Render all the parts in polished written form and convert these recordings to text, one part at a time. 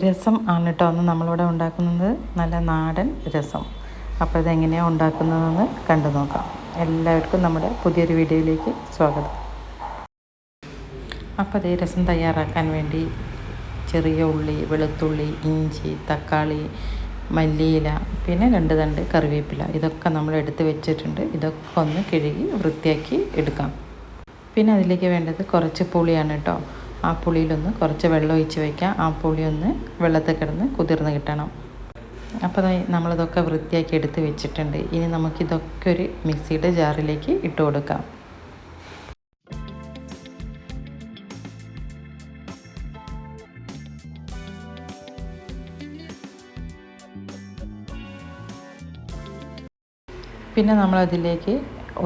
രസം ആണ് കേട്ടോ ഒന്ന് നമ്മളിവിടെ ഉണ്ടാക്കുന്നത്, നല്ല നാടൻ രസം. അപ്പോൾ ഇതെങ്ങനെയാണ് ഉണ്ടാക്കുന്നതെന്ന് കണ്ടു നോക്കാം. എല്ലാവർക്കും നമ്മുടെ പുതിയൊരു വീഡിയോയിലേക്ക് സ്വാഗതം. അപ്പോൾ അതേ രസം തയ്യാറാക്കാൻ വേണ്ടി ചെറിയ ഉള്ളി, വെളുത്തുള്ളി, ഇഞ്ചി, തക്കാളി, മല്ലിയില, പിന്നെ 2 തണ്ട് കറിവേപ്പില, ഇതൊക്കെ നമ്മൾ എടുത്ത് വെച്ചിട്ടുണ്ട്. ഇതൊക്കെ ഒന്ന് കഴുകി വൃത്തിയാക്കി എടുക്കാം. പിന്നെ അതിലേക്ക് വേണ്ടത് കുറച്ച് പുളിയാണ് കേട്ടോ. ആ പുളിയിലൊന്ന് കുറച്ച് വെള്ളം ഒഴിച്ച് വയ്ക്കാം. ആ പുളി ഒന്ന് വെള്ളത്തിൽ കിടന്ന് കുതിർന്ന് കിട്ടണം. അപ്പോൾ നമ്മളിതൊക്കെ വൃത്തിയാക്കി എടുത്ത് വെച്ചിട്ടുണ്ട്. ഇനി നമുക്കിതൊക്കെ ഒരു മിക്സിയുടെ ജാറിലേക്ക് ഇട്ട് കൊടുക്കാം. പിന്നെ നമ്മളതിലേക്ക്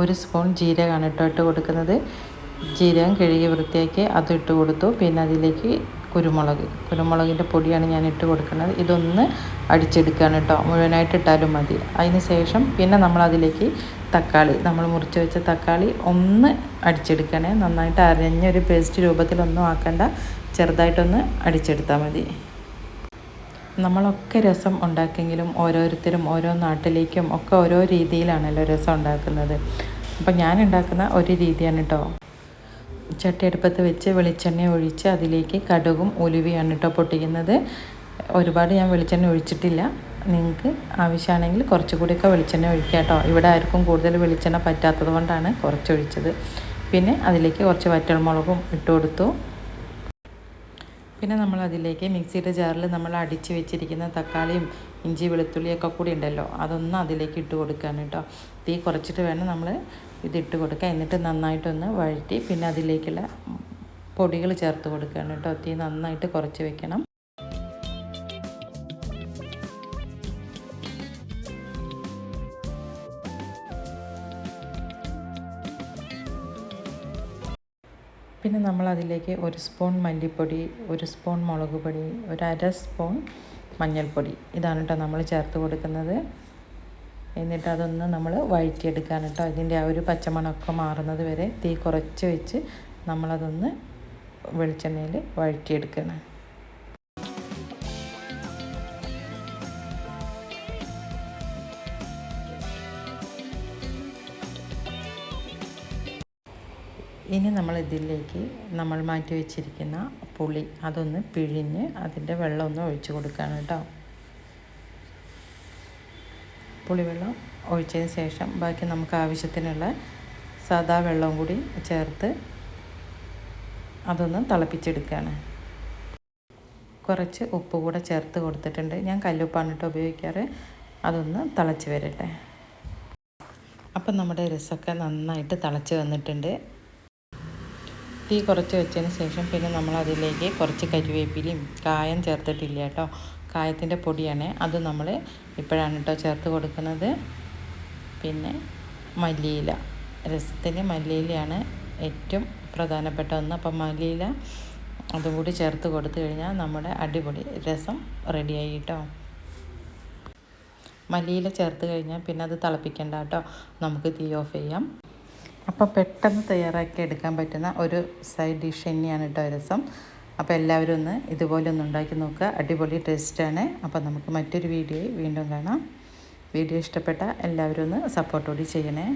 1 സ്പൂൺ ജീരകമാണ് ഇട്ട് കൊടുക്കുന്നത്. ജീരകം കഴുകി വൃത്തിയാക്കി അതിട്ട് കൊടുത്തു. പിന്നെ അതിലേക്ക് കുരുമുളകിൻ്റെ പൊടിയാണ് ഞാൻ ഇട്ട് കൊടുക്കുന്നത്. ഇതൊന്ന് അടിച്ചെടുക്കുകയാണ് കേട്ടോ, മുഴുവനായിട്ട് ഇട്ടാലും മതി. അതിന് ശേഷം പിന്നെ നമ്മളതിലേക്ക് നമ്മൾ മുറിച്ച് വെച്ച തക്കാളി ഒന്ന് അടിച്ചെടുക്കണേ. നന്നായിട്ട് അരഞ്ഞൊരു പേസ്റ്റ് രൂപത്തിലൊന്നും ആക്കണ്ട, ചെറുതായിട്ടൊന്ന് അടിച്ചെടുത്താൽ മതി. നമ്മളൊക്കെ രസം ഉണ്ടാക്കിയെങ്കിലും ഓരോരുത്തരും ഓരോ നാട്ടിലേക്കും ഒക്കെ ഓരോ രീതിയിലാണല്ലോ രസം ഉണ്ടാക്കുന്നത്. അപ്പം ഞാൻ ഉണ്ടാക്കുന്ന ഒരു രീതിയാണ് കേട്ടോ. ചട്ടി അടുപ്പത്ത് വെച്ച് വെളിച്ചെണ്ണ ഒഴിച്ച് അതിലേക്ക് കടുകും ഉലുവയാണ് കേട്ടോ പൊട്ടിക്കുന്നത്. ഒരുപാട് ഞാൻ വെളിച്ചെണ്ണ ഒഴിച്ചിട്ടില്ല. നിങ്ങൾക്ക് ആവശ്യമാണെങ്കിൽ കുറച്ചുകൂടിയൊക്കെ വെളിച്ചെണ്ണ ഒഴിക്കാം കേട്ടോ. ഇവിടെ ആർക്കും കൂടുതൽ വെളിച്ചെണ്ണ പറ്റാത്തത് കൊണ്ടാണ് കുറച്ചൊഴിച്ചത്. പിന്നെ അതിലേക്ക് കുറച്ച് വറ്റൽമുളകും ഇട്ട് കൊടുത്തു. പിന്നെ നമ്മളതിലേക്ക് മിക്സിയുടെ ജാറിൽ നമ്മൾ അടിച്ച് വെച്ചിരിക്കുന്ന തക്കാളിയും ഇഞ്ചി വെളുത്തുള്ളിയൊക്കെ കൂടി ഉണ്ടല്ലോ, അതൊന്നും അതിലേക്ക് ഇട്ട് കൊടുക്കുകയാണ് കേട്ടോ. തീ കുറച്ചിട്ട് വേണം നമ്മൾ ഇതിട്ട് കൊടുക്കുക. എന്നിട്ട് നന്നായിട്ടൊന്ന് വഴറ്റി പിന്നെ അതിലേക്കുള്ള പൊടികൾ ചേർത്ത് കൊടുക്കുകയാണ് കേട്ടോ. തീ നന്നായിട്ട് കുറച്ച് വെക്കണം. പിന്നെ നമ്മളതിലേക്ക് 1 സ്പൂൺ മല്ലിപ്പൊടി, 1 സ്പൂൺ മുളക് പൊടി, 1/2 സ്പൂൺ മഞ്ഞൾപ്പൊടി, ഇതാണ് കേട്ടോ നമ്മൾ ചേർത്ത് കൊടുക്കുന്നത്. എന്നിട്ട് അതൊന്ന് നമ്മൾ വഴറ്റിയെടുക്കുകയാണ് കേട്ടോ. ഇതിൻ്റെ ആ ഒരു പച്ചമണമൊക്കെ മാറുന്നത് വരെ തീ കുറച്ച് വെച്ച് നമ്മളതൊന്ന് വെളിച്ചെണ്ണയിൽ വഴറ്റിയെടുക്കണം. ഇനി നമ്മളിതിലേക്ക് നമ്മൾ മാറ്റി വെച്ചിരിക്കുന്ന പുളി അതൊന്ന് പിഴിഞ്ഞ് അതിൻ്റെ വെള്ളം ഒന്ന് ഒഴിച്ച് കൊടുക്കുകയാണ് കേട്ടോ. പുളിവെള്ളം ഒഴിച്ചതിന് ശേഷം ബാക്കി നമുക്ക് ആവശ്യത്തിനുള്ള സാദാ വെള്ളം കൂടി ചേർത്ത് അതൊന്ന് തിളപ്പിച്ചെടുക്കുകയാണ്. കുറച്ച് ഉപ്പ് കൂടെ ചേർത്ത് കൊടുത്തിട്ടുണ്ട്. ഞാൻ കല്ലുപ്പാണ് കേട്ടോ ഉപയോഗിക്കാറ്. അതൊന്ന് തിളച്ച് വരട്ടെ. അപ്പം നമ്മുടെ രസമൊക്കെ നന്നായിട്ട് തിളച്ച് വന്നിട്ടുണ്ട്. തീ കുറച്ച് വെച്ചതിന് ശേഷം പിന്നെ നമ്മളതിലേക്ക് കുറച്ച് കരിവേപ്പിലയും കായം ചേർത്തിട്ടില്ല കേട്ടോ, കായത്തിൻ്റെ പൊടിയാണ്. അത് നമ്മൾ ഇപ്പോഴാണ് കേട്ടോ ചേർത്ത് കൊടുക്കുന്നത്. പിന്നെ മല്ലിയില, രസത്തിന് മല്ലിയിലയാണ് ഏറ്റവും പ്രധാനപ്പെട്ട ഒന്ന്. അപ്പം മല്ലിയില അതും കൂടി ചേർത്ത് കൊടുത്തു കഴിഞ്ഞാൽ നമ്മുടെ അടിപൊളി രസം റെഡിയായി കേട്ടോ. മല്ലിയില ചേർത്ത് കഴിഞ്ഞാൽ പിന്നെ അത് തിളപ്പിക്കേണ്ട കേട്ടോ, നമുക്ക് തീ ഓഫ് ചെയ്യാം. അപ്പോൾ പെട്ടെന്ന് തയ്യാറാക്കി എടുക്കാൻ പറ്റുന്ന ഒരു സൈഡ് ഡിഷ് തന്നെയാണ് കേട്ടോ രസം. അപ്പോൾ എല്ലാവരും ഒന്ന് ഇതുപോലെ ഒന്ന് ഉണ്ടാക്കി നോക്കുക, അടിപൊളി ടേസ്റ്റാണ്. അപ്പോൾ നമുക്ക് മറ്റൊരു വീഡിയോയിൽ വീണ്ടും കാണാം. വീഡിയോ ഇഷ്ടപ്പെട്ട എല്ലാവരും ഒന്ന് സപ്പോർട്ടോടി ചെയ്യണേ.